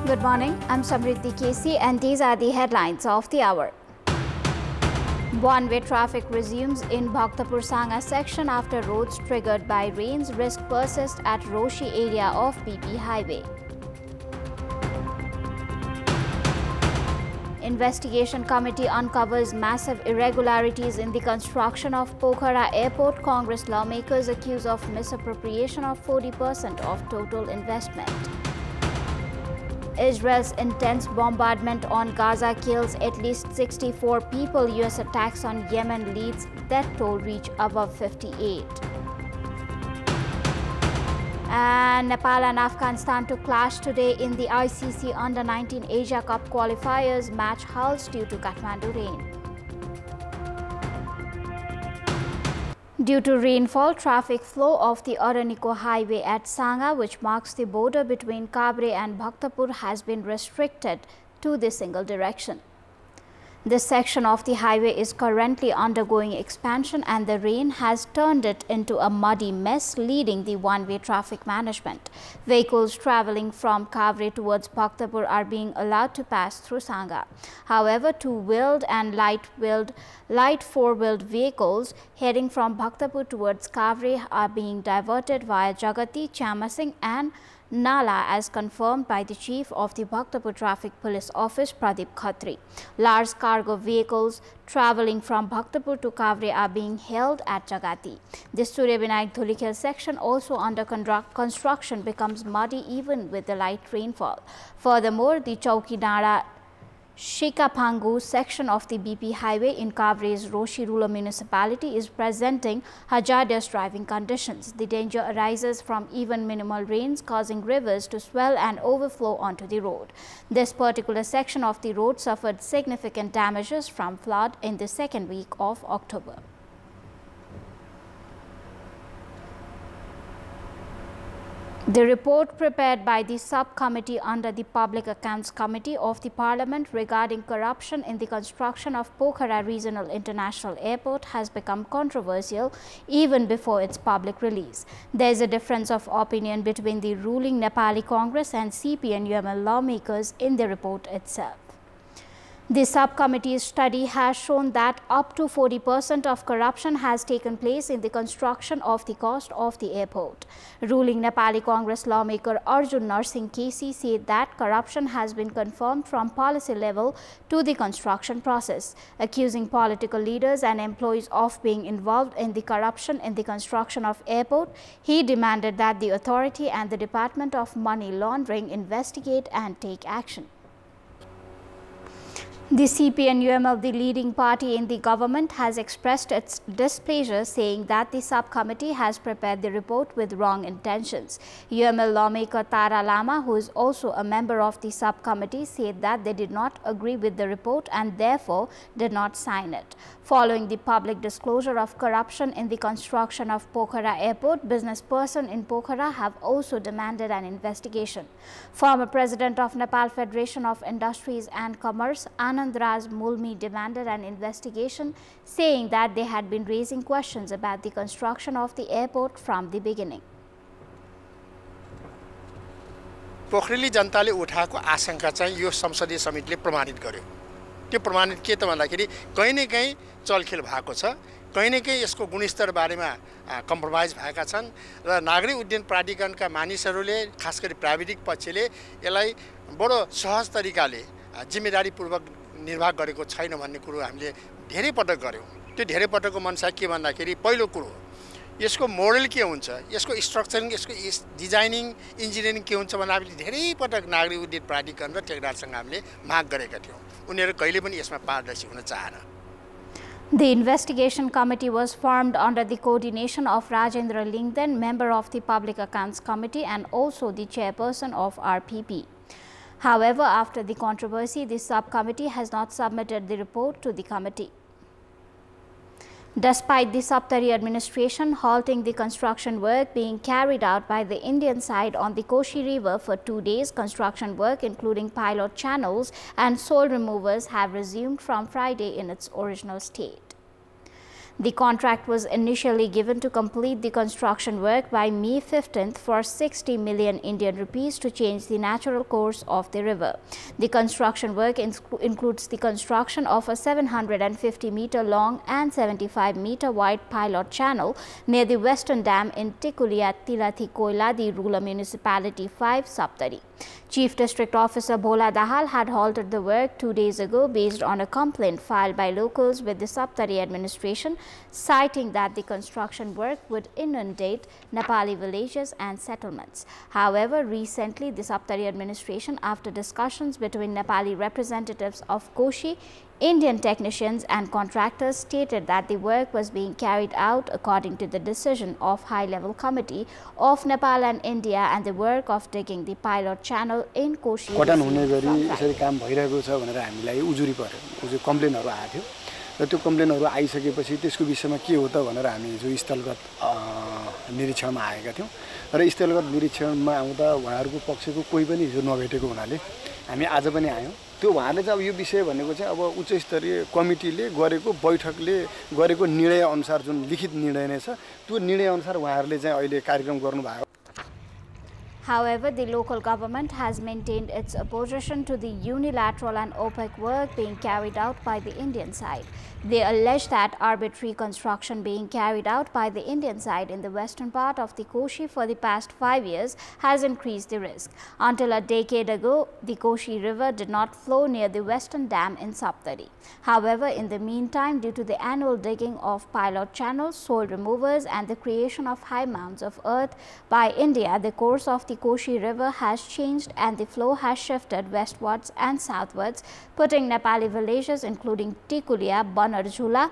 Good morning, I'm Samriddhi K.C. and these are the headlines of the hour. One-way traffic resumes in Bhaktapur Sangha section after roads triggered by rains risk persist at Roshi area of BP highway. Investigation committee uncovers massive irregularities in the construction of Pokhara airport. Congress lawmakers accuse of misappropriation of 40% of total investment. Israel's intense bombardment on Gaza kills at least 64 people. US attacks on Yemen leads death toll reach above 58. And Nepal and Afghanistan to clash today in the ICC Under-19 Asia Cup qualifiers. Match halts due to Kathmandu rain. Due to rainfall, traffic flow of the Araniko highway at Sangha, which marks the border between Kabre and Bhaktapur, has been restricted to the single direction. This section of the highway is currently undergoing expansion and the rain has turned it into a muddy mess, leading the one-way traffic management. Vehicles traveling from Kabre towards Bhaktapur are being allowed to pass through Sangha. However, two-wheeled and light four-wheeled vehicles heading from Bhaktapur towards Kabre are being diverted via Jagati, Chamasing and Nala, as confirmed by the Chief of the Bhaktapur Traffic Police Office, Pradeep Khatri. Large cargo vehicles travelling from Bhaktapur to Kabre are being held at Jagati. The Surya Vinayak Dhulikhel section, also under construction, becomes muddy even with the light rainfall. Furthermore, the Chowki Nara Shikaphangu section of the BP highway in Kabre's Roshi rural municipality is presenting hazardous driving conditions. The danger arises from even minimal rains causing rivers to swell and overflow onto the road. This particular section of the road suffered significant damages from flood in the second week of October. The report prepared by the subcommittee under the Public Accounts Committee of the Parliament regarding corruption in the construction of Pokhara Regional International Airport has become controversial even before its public release. There is a difference of opinion between the ruling Nepali Congress and CPN-UML lawmakers in the report itself. The subcommittee's study has shown that up to 40% of corruption has taken place in the construction of the cost of the airport. Ruling Nepali Congress lawmaker Samriddhi K.C said that corruption has been confirmed from policy level to the construction process. Accusing political leaders and employees of being involved in the corruption in the construction of airport, he demanded that the authority and the Department of Money Laundering investigate and take action. The CPN-UML, the leading party in the government, has expressed its displeasure, saying that the subcommittee has prepared the report with wrong intentions. UML lawmaker Tara Lama, who is also a member of the subcommittee, said that they did not agree with the report and therefore did not sign it. Following the public disclosure of corruption in the construction of Pokhara airport, business persons in Pokhara have also demanded an investigation. Former President of Nepal Federation of Industries and Commerce, Anandraj Mulmi, demanded an investigation, saying that they had been raising questions about the construction of the airport from the beginning. पोखरेली जनताले उठाएको आशंका चाहिँ यो संसदीय समितिले प्रमाणित गर्यो। त्यो प्रमाणित के त भन्दाखेरि कहीं न कहीं चलखेल भएको छ, कहीं न कहीं यसको गुणस्तर बारेमा कम्प्रोमाइज भएका छन् र नागरिक उड्डयन प्राधिकरणका मानिसहरूले खास गरी प्राविधिक पक्षले यसलाई बडो सहज तरिकाले जिम्मेदारीपूर्वक निर्वाह गरेको छैन भन्ने कुरो हामीले धेरै पटक गर्यौं। त्यो धेरै पटकको मनसा के भन्दाखेरि पहिलो कुरो यसको मोडल के हुन्छ, यसको स्ट्रक्चरिङ, यसको डिजाइनिङ, इन्जिनियरिङ के हुन्छ भन्ने हामीले धेरै पटक नागरिक उड्डयन प्राधिकरण र ठेकेदारसँग हामीले माग गरेका थियौं। उनीहरु कहिले पनि यसमा पारदर्शी हुन चाहन। The investigation committee was formed under the coordination of Rajendra Lingden, member of the Public Accounts Committee and also the chairperson of RPP. However, after the controversy, the subcommittee has not submitted the report to the committee. Despite the Saptari administration halting the construction work being carried out by the Indian side on the Koshi River for 2 days, construction work including pilot channels and soil removers have resumed from Friday in its original state. The contract was initially given to complete the construction work by May 15th for 60 million Indian rupees to change the natural course of the river. The construction work includes the construction of a 750-meter long and 75-meter-wide pilot channel near the Western Dam in Tikulia Tilathi Koiladi Rural Municipality 5, Saptari. Chief District Officer Bhola Dahal had halted the work 2 days ago based on a complaint filed by locals with the Saptari administration, citing that the construction work would inundate Nepali villages and settlements. However, recently the Saptari administration, after discussions between Nepali representatives of Koshi, Indian technicians and contractors, stated that the work was being carried out according to the decision of high-level committee of Nepal and India, and the work of digging the pilot channel in Koshi. कटन हुने गरी यसरी काम भइरहेको छ भनेर हामीलाई उजुरी पर्यो, उजुरी कम्प्लेनहरु आएको थियो र त्यो कम्प्लेनहरु आइसकेपछि त्यसको विषयमा के हो त भनेर हामी जो स्थलगत निरीक्षणमा आएका थियौं र स्थलगत निरीक्षणमा आउँदा उहाँहरुको पक्षको कोही पनि हिजो नभेटेको हुनाले हामी आज पनि आयौं। त्यो उहाँले चाहिँ अब यो विषय भनेको चाहिँ अब उच्च स्तरीय कमिटीले गरेको बैठकले गरेको निर्णय अनुसार जुन लिखित निर्णय नै छ त्यो निर्णय अनुसार उहाँहरुले चाहिँ अहिले कार्यक्रम गर्नु भएको। However, the local government has maintained its opposition to the unilateral and opaque work being carried out by the Indian side. They allege that arbitrary construction being carried out by the Indian side in the western part of the Koshi for the past 5 years has increased the risk. Until a decade ago, the Koshi river did not flow near the western dam in Saptari. However, in the meantime, due to the annual digging of pilot channels, soil removers and the creation of high mounds of earth by India, the course of the Koshi river has changed and the flow has shifted westwards and southwards, putting Nepali villages including Tikulia, Banarjula,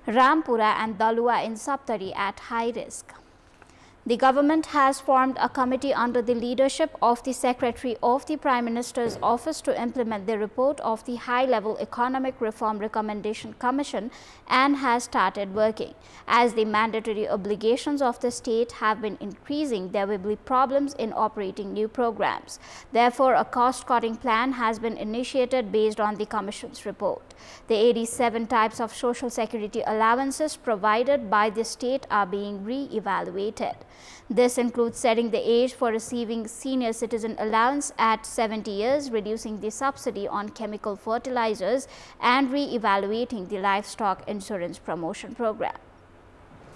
Rampura and Dalua in Saptari at high risk. The government has formed a committee under the leadership of the Secretary of the Prime Minister's Office to implement the report of the High-Level Economic Reform Recommendation Commission and has started working. As the mandatory obligations of the state have been increasing, there will be problems in operating new programs. Therefore, a cost-cutting plan has been initiated based on the Commission's report. The 87 types of social security allowances provided by the state are being re-evaluated. This includes setting the age for receiving senior citizen allowance at 70 years, reducing the subsidy on chemical fertilizers, and re-evaluating the livestock insurance promotion program.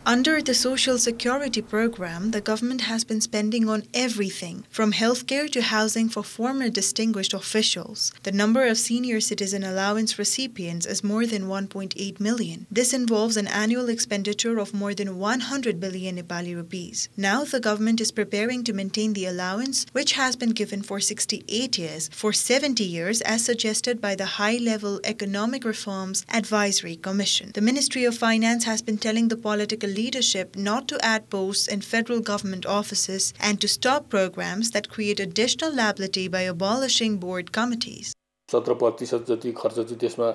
Under the Social Security Program, the government has been spending on everything, from healthcare to housing for former distinguished officials. The number of senior citizen allowance recipients is more than 1.8 million. This involves an annual expenditure of more than 100 billion Nepali rupees. Now the government is preparing to maintain the allowance, which has been given for 68 years, for 70 years as suggested by the High-Level Economic Reforms Advisory Commission. The Ministry of Finance has been telling the political leadership not to add posts in federal government offices and to stop programs that create additional liability by abolishing board committees. 17% जति खर्च चाहिँ त्यसमा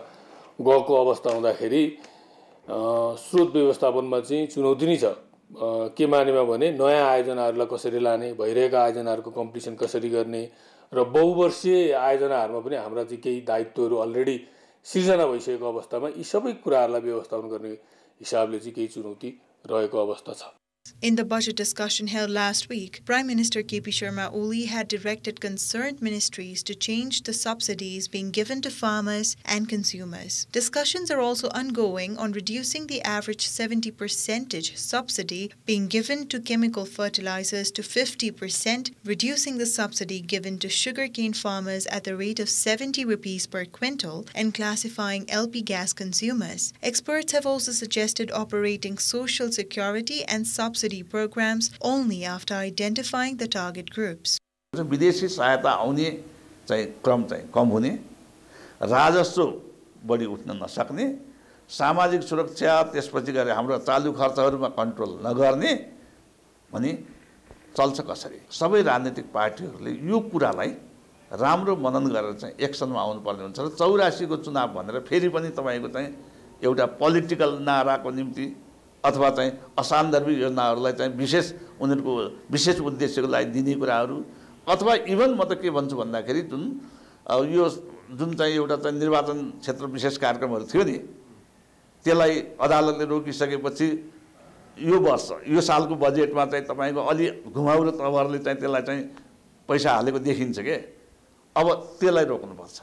गएको अवस्था हुँदाखेरि स्रोत व्यवस्थापनमा चाहिँ चुनौती नै छ। के मानेमा भने नयाँ आयोजनाहरूलाई कसरी लाने, भइरहेका आयोजनाहरूको कम्प्लिसन कसरी गर्ने र बहुवर्षीय आयोजनाहरूमा पनि हाम्रा चाहिँ केही दायित्वहरू अलरेडी सिर्जना भइसकेको अवस्थामा यी सबै कुराहरूलाई व्यवस्थापन गर्ने हिसाबले चाहिँ केही चुनौती रहेको अवस्था छ। In the budget discussion held last week, Prime Minister K.P. Sharma Oli had directed concerned ministries to change the subsidies being given to farmers and consumers. Discussions are also ongoing on reducing the average 70% subsidy being given to chemical fertilizers to 50%, reducing the subsidy given to sugarcane farmers at the rate of 70 rupees per quintal, and classifying LP gas consumers. Experts have also suggested operating social security and subsidy programs only after identifying the target groups. विदेशी सहायता आउने चाहिँ क्रम चाहिँ कम हुने, राजस्व बढी उठ्न नसक्ने, सामाजिक सुरक्षा त्यसपछि गरे हाम्रो चालु खर्चहरुमा कन्ट्रोल नगर्ने भने चल्छ कसरी? सबै राजनीतिक पार्टीहरुले यो कुरालाई राम्रो मनन गरेर चाहिँ एक्सनमा आउनु पर्ने हुन्छ र 84 को चुनाव भनेर फेरि पनि तपाईको चाहिँ एउटा पोलिटिकल नाराको निम्ति अथवा चाहिँ असान्दर्भिक योजनाहरूलाई चाहिँ उनीहरुको विशेष उद्देश्यको लागि दिने कुराहरु अथवा इभन म त के भन्छु भन्दाखेरि जुन चाहिँ एउटा चाहिँ निर्वाचन क्षेत्र विशेष कार्यक्रमहरु थियो नि त्यसलाई अदालतले रोकिसकेपछि यो वर्ष यो सालको बजेटमा चाहिँ तपाईको अलि घुमाउरो तवरले चाहिँ त्यसलाई चाहिँ पैसा हालेको देखिन्छ के अब त्यसलाई रोक्नुपर्छ।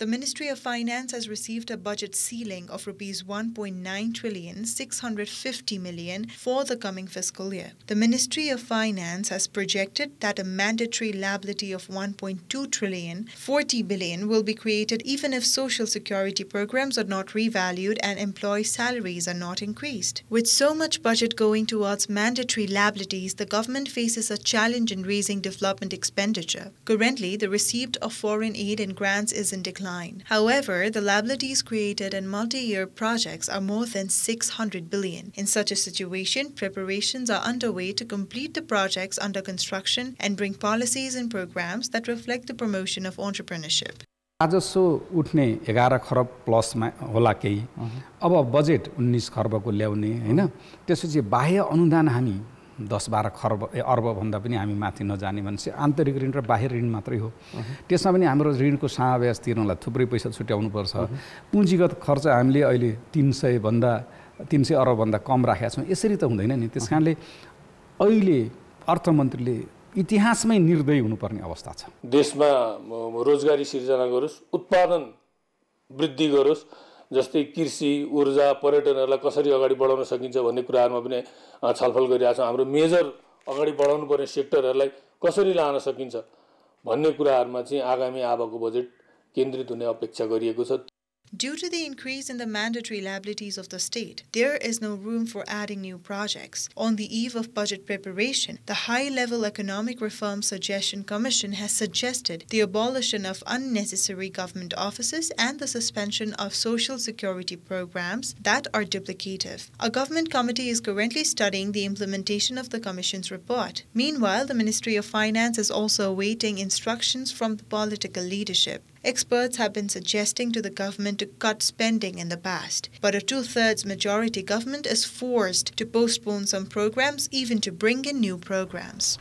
The Ministry of Finance has received a budget ceiling of Rs 1.9 trillion 650 million for the coming fiscal year. The Ministry of Finance has projected that a mandatory liability of 1.2 trillion 40 billion will be created even if social security programs are not revalued and employee salaries are not increased. With so much budget going towards mandatory liabilities, the government faces a challenge in raising development expenditure. Currently, the receipt of foreign aid and grants is in decline. However, the liabilities created in multi-year projects are more than 600 billion. In such a situation, preparations are underway to complete the projects under construction and bring policies and programs that reflect the promotion of entrepreneurship. राजस्व उठ्ने 11 खरब प्लसमा होला केही अब budget 19 खरबको ल्याउने हैन त्यसपछि बाह्य अनुदान हामी 10-12 खरब अर्ब भन्दा पनि हामी माथि नजाने भनेपछि आन्तरिक ऋण र बाह्य ऋण मात्रै हो त्यसमा पनि हाम्रो ऋणको समावेश तिर्नलाई थुप्रै पैसा छुट्याउनु पर्छ पुँजीगत खर्च हामीले अहिले 300 अर्ब भन्दा कम राखेका छौं यसरी त हुँदैन नि त्यसकारणले अहिले अर्थमन्त्रीले इतिहासमै निर्दयी हुनुपर्ने अवस्था छ देशमा रोजगारी सिर्जना गरोस् उत्पादन वृद्धि गरोस् जस्तै कृषि ऊर्जा पर्यटनहरुलाई कसरी अगाडि बढाउन सकिन्छ भन्ने कुराहरुमा पनि छलफल गरिरहेका छौं हाम्रो मेजर अगाडि बढाउनु पर्ने सेक्टरहरुलाई कसरी लान सकिन्छ भन्ने कुराहरुमा चाहिँ आगामी आबको बजेट केन्द्रित हुने अपेक्षा गरिएको छ Due to the increase in the mandatory liabilities of the state, there is no room for adding new projects. On the eve of budget preparation, the High-Level Economic Reform Suggestion Commission has suggested the abolition of unnecessary government offices and the suspension of social security programs that are duplicative. A government committee is currently studying the implementation of the Commission's report. Meanwhile, the Ministry of Finance is also awaiting instructions from the political leadership. Experts have been suggesting to the government to cut spending in the past, but a two-thirds majority government is forced to postpone some programs, even to bring in new programs.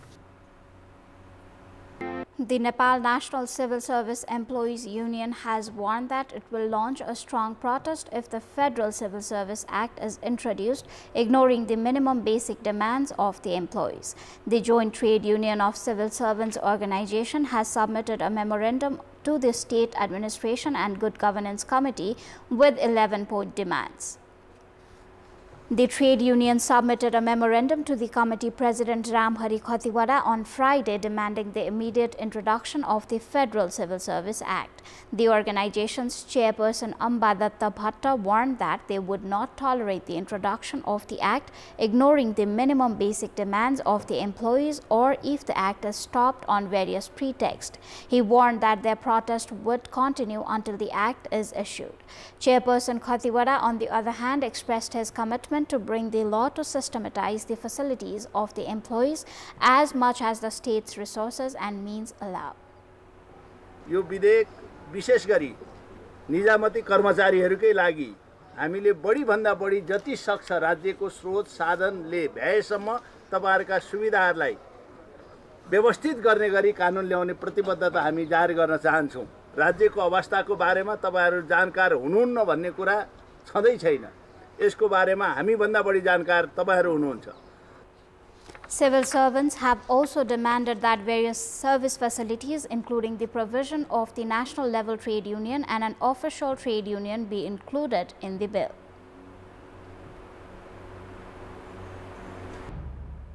The Nepal National Civil Service Employees Union has warned that it will launch a strong protest if the Federal Civil Service Act is introduced, ignoring the minimum basic demands of the employees. The Joint Trade Union of Civil Servants Organization has submitted a memorandum to the State Administration and Good Governance Committee with 11-point demands. The trade union submitted a memorandum to the committee President Ramhari Khatiwada on Friday demanding the immediate introduction of the Federal Civil Service Act. The organization's chairperson Amba Datta Bhatta warned that they would not tolerate the introduction of the act, ignoring the minimum basic demands of the employees or if the act is stopped on various pretexts. He warned that their protest would continue until the act is issued. Chairperson Khatiwada, on the other hand, expressed his commitment to bring the law to systematize the facilities of the employees as much as the state's resources and means allow. यो विधेयक विशेष गरी निजामती कर्मचारीहरूकै लागि हामीले बढी भन्दा बढी जति सक्छ राज्यको स्रोत साधनले भ्याएसम्म तपाईहरुका सुविधाहरूलाई व्यवस्थित गर्ने गरी कानुन ल्याउने प्रतिबद्धता हामी जारी गर्न चाहन्छौं राज्यको अवस्थाको बारेमा तपाईहरु जानकार हुनुहुन्न भन्ने कुरा छँदै छैन यसको बारेमा हामी भन्दा बढी जानकार तपाईहरु हुनुहुन्छ Civil servants have also demanded that various service facilities, including the provision of the national level trade union and an official trade union, be included in the bill.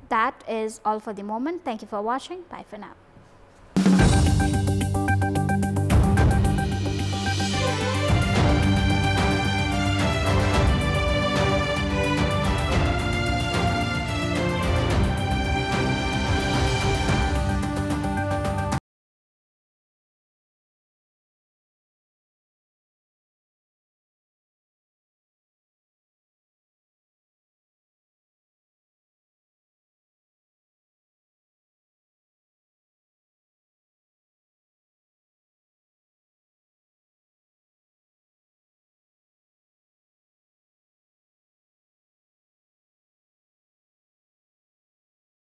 That is all for the moment. Thank you for watching. Bye for now.